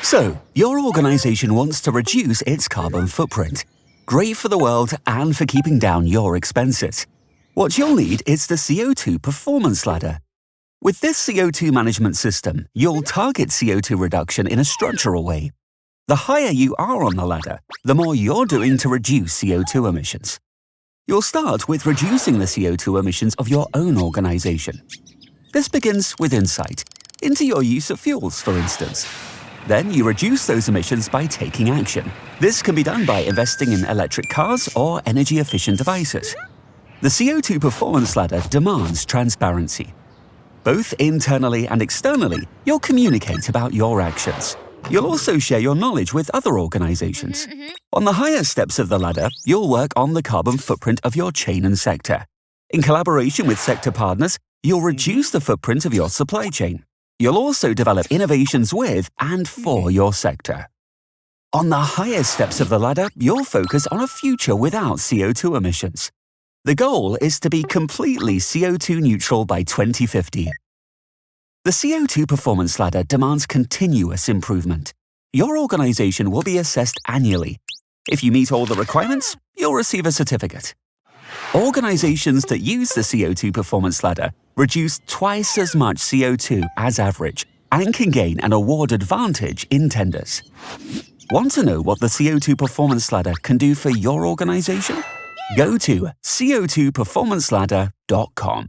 So, your organization wants to reduce its carbon footprint. Great for the world and for keeping down your expenses. What you'll need is the CO₂ Performance Ladder. With this CO₂ management system, you'll target CO₂ reduction in a structural way. The higher you are on the ladder, the more you're doing to reduce CO₂ emissions. You'll start with reducing the CO₂ emissions of your own organization. This begins with insight into your use of fuels, for instance. Then you reduce those emissions by taking action. This can be done by investing in electric cars or energy-efficient devices. The CO₂ Performance Ladder demands transparency. Both internally and externally, you'll communicate about your actions. You'll also share your knowledge with other organizations. On the higher steps of the ladder, you'll work on the carbon footprint of your chain and sector. In collaboration with sector partners, you'll reduce the footprint of your supply chain. You'll also develop innovations with and for your sector. On the highest steps of the ladder, you'll focus on a future without CO₂ emissions. The goal is to be completely CO₂ neutral by 2050. The CO₂ Performance Ladder demands continuous improvement. Your organization will be assessed annually. If you meet all the requirements, you'll receive a certificate. Organizations that use the CO₂ Performance Ladder reduce twice as much CO₂ as average and can gain an award advantage in tenders. Want to know what the CO₂ Performance Ladder can do for your organization? Go to CO₂performanceladder.com.